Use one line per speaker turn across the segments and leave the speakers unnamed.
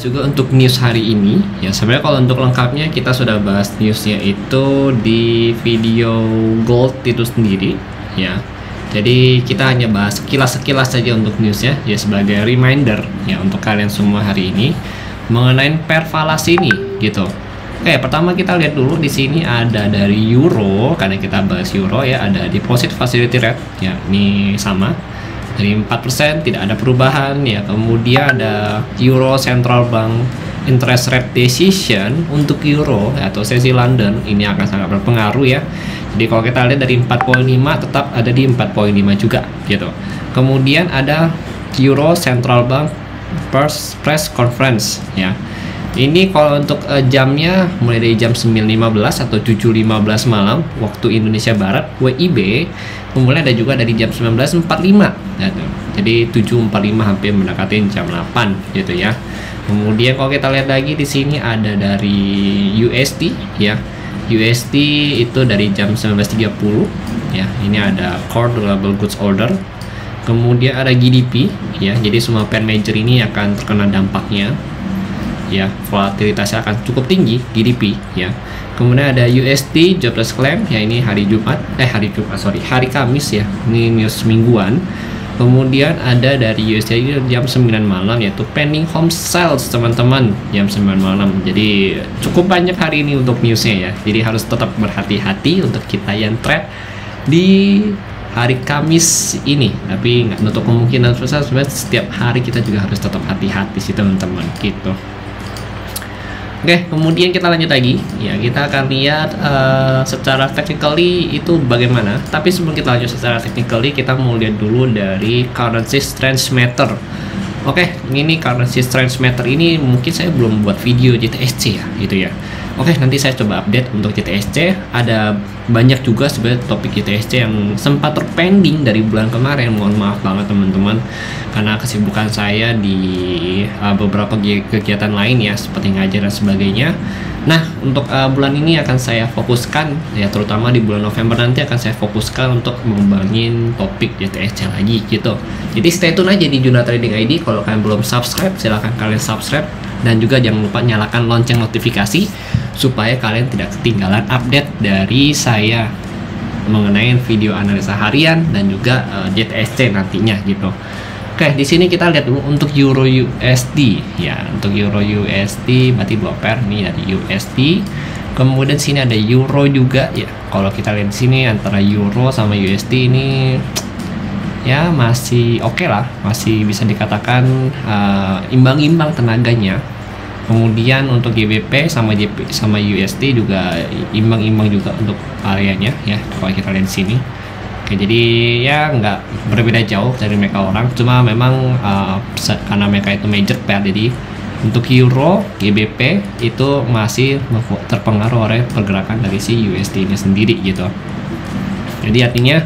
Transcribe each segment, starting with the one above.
bahas juga untuk news hari ini. Ya sebenarnya kalau untuk lengkapnya kita sudah bahas newsnya itu di video gold itu sendiri ya. Jadi kita hanya bahas sekilas saja untuk newsnya ya, sebagai reminder ya untuk kalian semua hari ini mengenai pair fallacy ini gitu. Oke, pertama kita lihat dulu di sini ada dari euro, karena kita bahas euro ya, ada deposit facility rate ya, ini sama dari 4%, tidak ada perubahan ya. Kemudian ada Euro Central Bank interest rate decision untuk euro atau sesi London, ini akan sangat berpengaruh ya. Jadi kalau kita lihat dari 4,5 tetap ada di 4,5 juga gitu. Kemudian ada Euro Central Bank press conference ya. Ini kalau untuk jamnya mulai dari jam 9.15 atau 7.15 malam waktu Indonesia Barat WIB. Kemudian ada juga dari jam 19.45 gitu. Jadi 7.45 hampir mendekati jam 8 gitu ya. Kemudian kalau kita lihat lagi di sini ada dari USD ya. USD itu dari jam 19.30 ya. Ini ada core durable goods order. Kemudian ada GDP ya. Jadi semua pair major ini akan terkena dampaknya. Ya, volatilitasnya akan cukup tinggi GDP ya. Kemudian ada USD jobless claim ya, ini hari Kamis ya. Ini news mingguan. Kemudian ada dari USD jam 9 malam yaitu pending home sales teman-teman, jam 9 malam. Jadi cukup banyak hari ini untuk newsnya ya. Jadi harus tetap berhati-hati untuk kita yang trade di hari Kamis ini. Tapi nggak nutup kemungkinan besar sebenarnya setiap hari kita juga harus tetap hati-hati sih teman-teman gitu. Oke, kemudian kita lanjut lagi ya, kita akan lihat secara technically itu bagaimana. Tapi sebelum kita lanjut secara technically, kita mau lihat dulu dari currency strength meter. Oke, ini currency strength meter ini mungkin saya belum buat video JTSC ya gitu ya. Oke, nanti saya coba update untuk JTSC. Ada banyak juga sebenarnya topik JTSC yang sempat terpending dari bulan kemarin. Mohon maaf banget teman-teman, karena kesibukan saya di beberapa kegiatan lain ya, seperti ngajar dan sebagainya. Nah, untuk bulan ini akan saya fokuskan ya, terutama di bulan November nanti akan saya fokuskan untuk mengembangin topik JTSC lagi gitu. Jadi stay tune aja di Juna Trading ID. Kalau kalian belum subscribe, silahkan kalian subscribe. Dan juga jangan lupa nyalakan lonceng notifikasi supaya kalian tidak ketinggalan update dari saya mengenai video analisa harian dan juga JTSC nantinya gitu. Oke, di sini kita lihat dulu untuk Euro USD ya. Untuk Euro USD berarti 2 pair nih dari USD. Kemudian sini ada Euro juga ya. Kalau kita lihat di sini antara Euro sama USD ini ya masih oke lah, masih bisa dikatakan imbang-imbang tenaganya. Kemudian untuk GBP sama USD juga imbang-imbang juga untuk areanya ya, kalau kita lihat di sini. Oke, jadi ya nggak berbeda jauh dari mereka orang, cuma memang karena mereka itu major pair, jadi untuk Euro GBP itu masih terpengaruh oleh pergerakan dari si USD ini sendiri gitu. Jadi artinya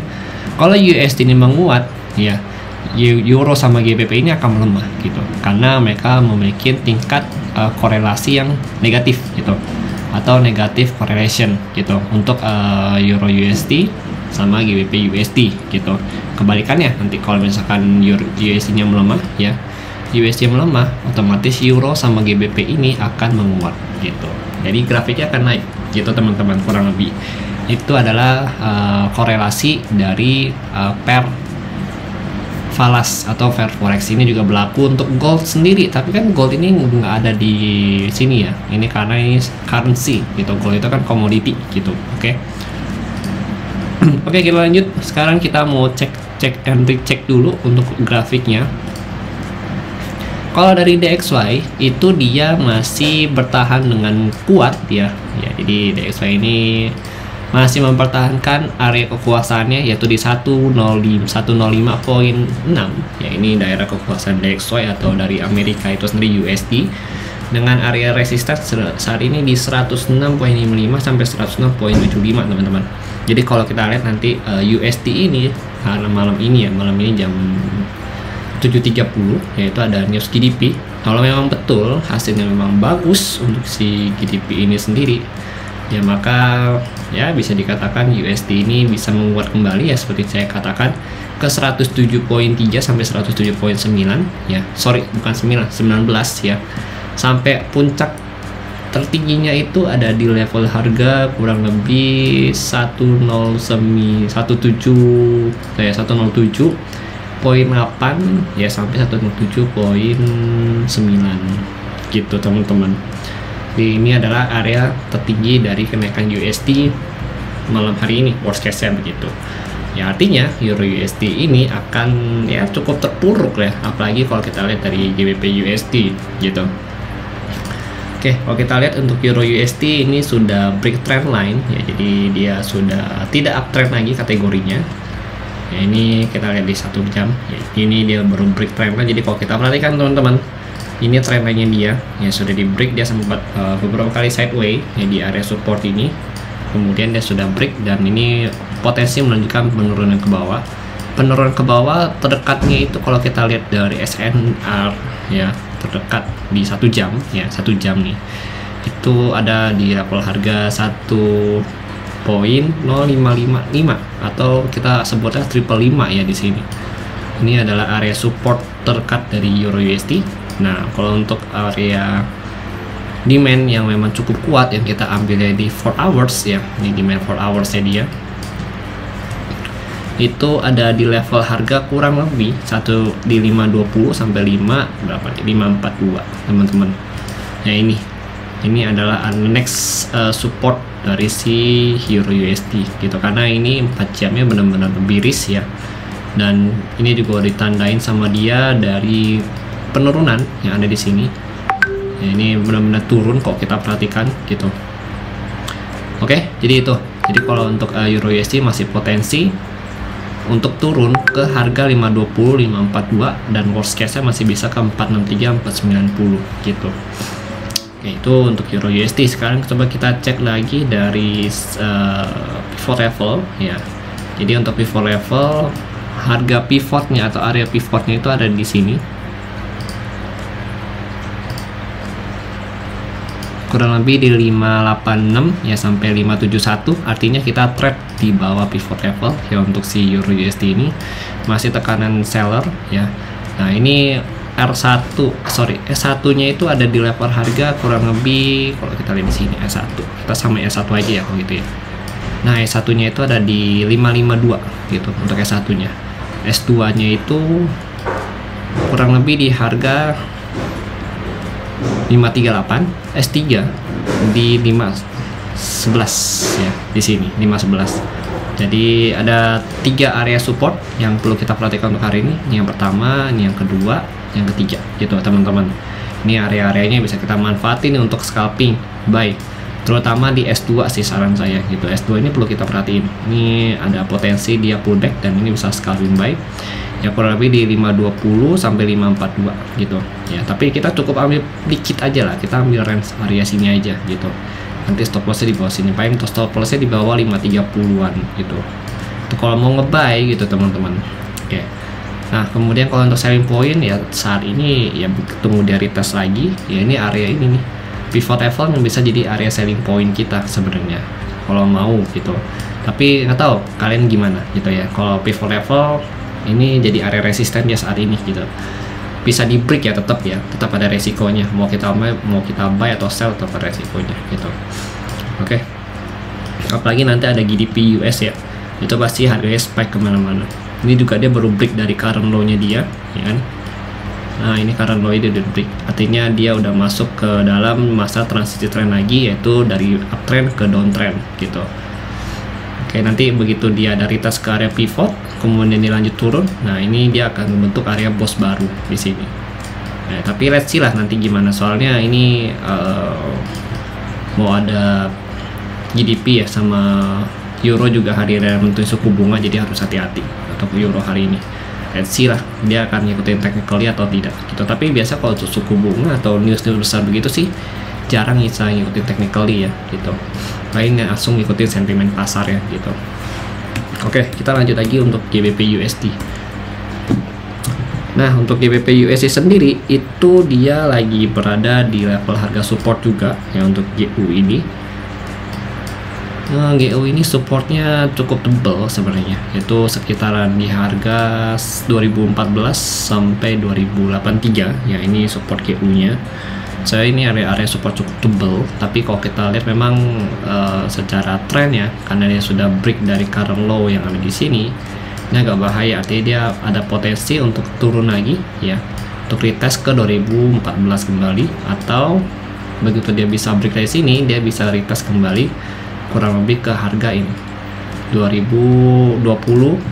kalau USD ini menguat ya, Euro sama GBP ini akan melemah gitu, karena mereka memiliki tingkat korelasi yang negatif gitu, atau negatif correlation gitu untuk Euro USD sama GBP USD gitu. Kebalikannya nanti kalau misalkan USD nya melemah ya, USD melemah, otomatis Euro sama GBP ini akan menguat gitu. Jadi grafiknya akan naik gitu teman-teman, kurang lebih. Itu adalah korelasi dari pair falas atau pair forex. Ini juga berlaku untuk gold sendiri, tapi kan gold ini nggak ada di sini ya, ini karena ini currency gitu, gold itu kan komoditi gitu. Oke. Oke, kita lanjut. Sekarang kita mau cek and recheck dulu untuk grafiknya. Kalau dari DXY itu dia masih bertahan dengan kuat ya. Jadi DXY ini masih mempertahankan area kekuasaannya yaitu di 105.6 ya, ini daerah kekuasaan DXY atau dari Amerika itu sendiri USD, dengan area resisten saat ini di 106.55 sampai 106.75 teman-teman. Jadi kalau kita lihat nanti USD ini karena malam ini jam 7.30 yaitu ada news GDP. Kalau memang betul hasilnya memang bagus untuk si GDP ini sendiri ya, maka ya bisa dikatakan USD ini bisa menguat kembali ya, seperti saya katakan ke 107.3 sampai 107.9 ya. Sorry, bukan 19 ya. sampai puncak tertingginya itu ada di level harga kurang lebih 107.8 ya sampai 107.9 gitu teman-teman. Ini adalah area tertinggi dari kenaikan USD malam hari ini, worst case-nya begitu. Ya artinya Euro USD ini akan ya cukup terpuruk ya, apalagi kalau kita lihat dari GBP USD gitu. Oke, kalau kita lihat untuk Euro USD ini sudah break trend line ya, jadi dia sudah tidak uptrend lagi kategorinya. Ya, ini kita lihat di 1 jam ya, ini dia baru break trend line. Jadi kalau kita perhatikan teman-teman, ini trend line-nya dia ya sudah di break, dia sempat beberapa kali sideways ya di area support ini, kemudian dia sudah break dan ini potensi menunjukkan penurunan ke bawah. Penurunan ke bawah terdekatnya itu kalau kita lihat dari SNR ya, terdekat di 1 jam ya, 1 jam nih itu ada di level harga 1.0555 atau kita sebutnya triple 5 ya di sini. Ini adalah area support terdekat dari Euro USD. Nah, kalau untuk area demand yang memang cukup kuat yang kita ambil di 4 hours ya, ini demand 4 hours ya dia itu ada di level harga kurang lebih di 520 sampai 542 teman-teman. Ya ini adalah next support dari si Euro USD gitu, karena ini 4 jamnya benar-benar bearish ya, dan ini juga ditandain sama dia dari penurunan yang ada di sini ya, ini benar-benar turun kok kita perhatikan gitu. Oke, jadi itu. Jadi kalau untuk Euro USD masih potensi untuk turun ke harga 520, 542 dan worst case-nya masih bisa ke 463, 490 gitu. Oke, itu untuk Euro USD. Sekarang coba kita cek lagi dari pivot level ya. Jadi untuk pivot level, harga pivotnya atau area pivotnya itu ada di sini. Kurang lebih di 586 ya sampai 571, artinya kita trade di bawah pivot level ya untuk si Euro USD ini, masih tekanan seller ya. Nah ini S1 nya itu ada di level harga kurang lebih, kalau kita lihat di sini S1, kita sama S1 aja ya kalau gitu ya. Nah S1 nya itu ada di 552 gitu untuk S1 nya. S2 nya itu kurang lebih di harga 538, S3 di 511 ya di sini 511. Jadi ada 3 area support yang perlu kita perhatikan untuk hari ini. Ini yang pertama, ini yang kedua, yang ketiga gitu teman-teman. Ini area-areanya bisa kita manfaatin untuk scalping buy, terutama di S2 sih saran saya gitu. S2 ini perlu kita perhatiin. Ini ada potensi dia pullback dan ini bisa scalping buy ya kurang lebih di 520 sampai 542 gitu ya, tapi kita cukup ambil dikit aja lah, kita ambil range area sini aja gitu. Nanti stop lossnya di bawah sini, paling stop lossnya di bawah 530-an gitu itu kalau mau ngebuy gitu teman-teman. Oke, nah kemudian kalau untuk selling point ya saat ini ya tunggu dia retest lagi ya. Ini area ini nih pivot level yang bisa jadi area selling point kita sebenarnya kalau mau gitu, tapi nggak tahu kalian gimana gitu ya. Kalau pivot level ini jadi area resisten ya saat ini gitu, bisa di break ya, tetap ada resikonya, mau kita buy atau sell tetap ada resikonya gitu. Oke, apalagi nanti ada GDP US ya, itu pasti harganya spike kemana-mana. Ini juga dia baru break dari current low nya dia ya kan. Nah ini current low dia udah break, artinya dia udah masuk ke dalam masa transisi trend lagi, yaitu dari uptrend ke downtrend gitu. Oke, nanti begitu dia ada retest ke area pivot, kemudian dilanjut turun, nah ini dia akan membentuk area boss baru di sini. Nah, tapi let's see lah nanti gimana, soalnya ini mau ada GDP ya, sama Euro juga hari ini menentukan suku bunga, jadi harus hati-hati untuk Euro hari ini. Let's see lah dia akan ngikutin technically atau tidak gitu. Tapi biasa kalau untuk suku bunga atau news besar begitu sih jarang bisa ngikutin technically ya gitu, paling langsung ngikutin sentimen pasar ya gitu. Oke, kita lanjut lagi untuk GBP USD. Nah untuk GBP USD sendiri itu dia lagi berada di level harga support juga ya untuk GU ini. Nah, GU ini supportnya cukup tebal sebenarnya, itu sekitaran di harga 2014 sampai 2083 ya, ini support GU nya. Saya ini area support cukup tebal, tapi kalau kita lihat memang secara tren ya, karena dia sudah break dari current low yang ada di sini, ini agak bahaya. Artinya dia ada potensi untuk turun lagi ya, untuk retest ke 2014 kembali, atau begitu dia bisa break dari sini, dia bisa retest kembali kurang lebih ke harga ini 2020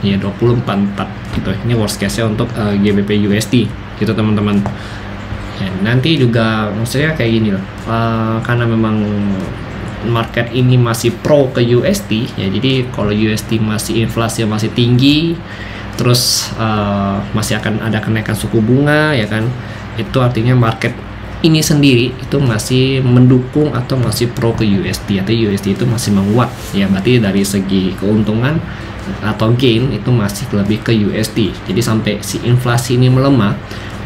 ya, 2044 gitu. Ini worst case nya untuk GBP USD gitu teman-teman. Ya, nanti juga maksudnya kayak gini loh, karena memang market ini masih pro ke USD ya, jadi kalau USD masih inflasi masih tinggi, terus masih akan ada kenaikan suku bunga ya kan, itu artinya market ini sendiri itu masih mendukung atau masih pro ke USD, atau USD itu masih menguat ya, berarti dari segi keuntungan atau gain itu masih lebih ke USD. Jadi sampai si inflasi ini melemah,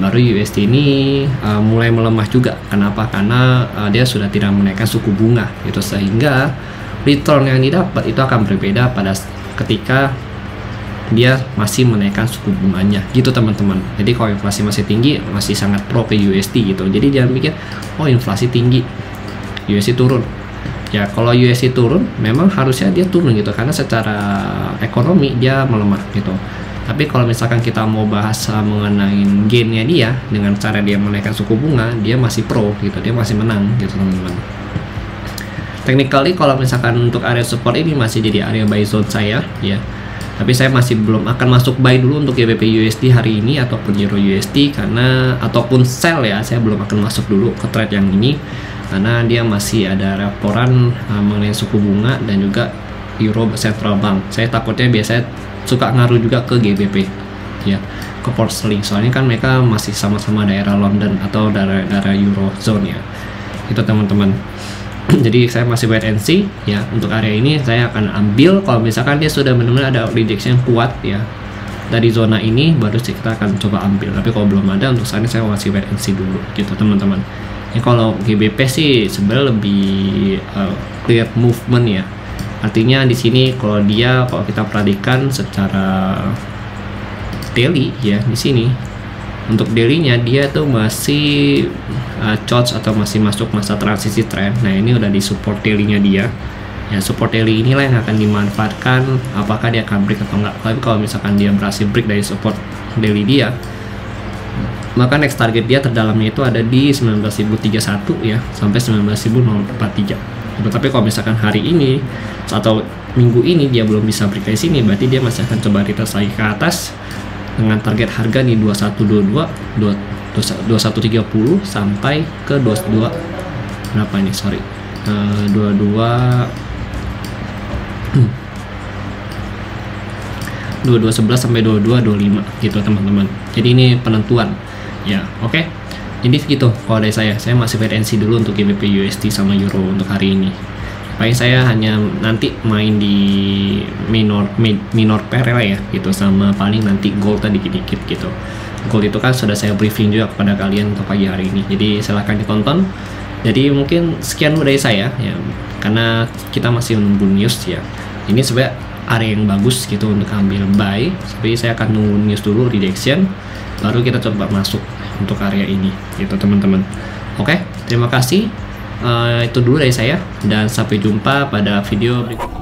baru USD ini mulai melemah juga. Kenapa? Karena dia sudah tidak menaikkan suku bunga gitu, sehingga return yang didapat itu akan berbeda pada ketika dia masih menaikkan suku bunganya gitu teman-teman. Jadi kalau inflasi masih tinggi, masih sangat pro ke USD gitu. Jadi jangan pikir oh inflasi tinggi USD turun ya. Kalau USD turun memang harusnya dia turun gitu, karena secara ekonomi dia melemah gitu. Tapi kalau misalkan kita mau bahas mengenai gainnya dia dengan cara dia menaikkan suku bunga, dia masih pro gitu, dia masih menang gitu teman-teman. Technically kalau misalkan untuk area support ini masih jadi area buy zone saya ya, tapi saya masih belum akan masuk buy dulu untuk GBP USD hari ini ataupun Euro USD, karena ataupun sell ya, saya belum akan masuk dulu ke trade yang ini karena dia masih ada laporan mengenai suku bunga dan juga Euro Central Bank. Saya takutnya biasanya suka ngaruh juga ke GBP ya, ke pound sterling, soalnya kan mereka masih sama-sama daerah London atau daerah Eurozone ya itu teman-teman. Jadi saya masih wait and see ya, untuk area ini saya akan ambil kalau misalkan dia sudah benar-benar ada rejection kuat ya dari zona ini, baru kita akan coba ambil. Tapi kalau belum ada, untuk saat ini saya masih wait and see dulu gitu teman-teman. Ini kalau GBP sih sebenarnya lebih clear movement ya. Artinya di sini kalau kita perhatikan secara daily ya, di sini untuk daily-nya dia tuh masih charge atau masih masuk masa transisi trend. Nah, ini udah di support daily-nya dia. Ya, support daily inilah yang akan dimanfaatkan apakah dia akan break atau enggak. Tapi kalau misalkan dia berhasil break dari support daily dia, maka next target dia terdalamnya itu ada di 19.031 ya, sampai 19.043. Tapi kalau misalkan hari ini atau minggu ini dia belum bisa break dari sini, berarti dia masih akan coba retest lagi ke atas dengan target harga di 2122, 2130 sampai ke 22 berapa ini? Sorry. 2211 sampai 2225 gitu teman-teman. Jadi ini penentuan ya. Oke. Jadi gitu kalau dari saya masih wait and see dulu untuk GBP USD sama Euro untuk hari ini. Paling saya hanya nanti main di minor pair lah ya gitu, sama paling nanti gold tadi dikit-dikit gitu. Gold itu kan sudah saya briefing juga kepada kalian untuk pagi hari ini, jadi silahkan ditonton. Jadi mungkin sekian dari saya ya, karena kita masih menunggu news ya. Ini sebenarnya area yang bagus gitu untuk ambil buy, tapi saya akan nunggu news dulu, rejection, baru kita coba masuk untuk area ini gitu teman-teman. Oke, terima kasih. Itu dulu dari saya dan sampai jumpa pada video berikutnya.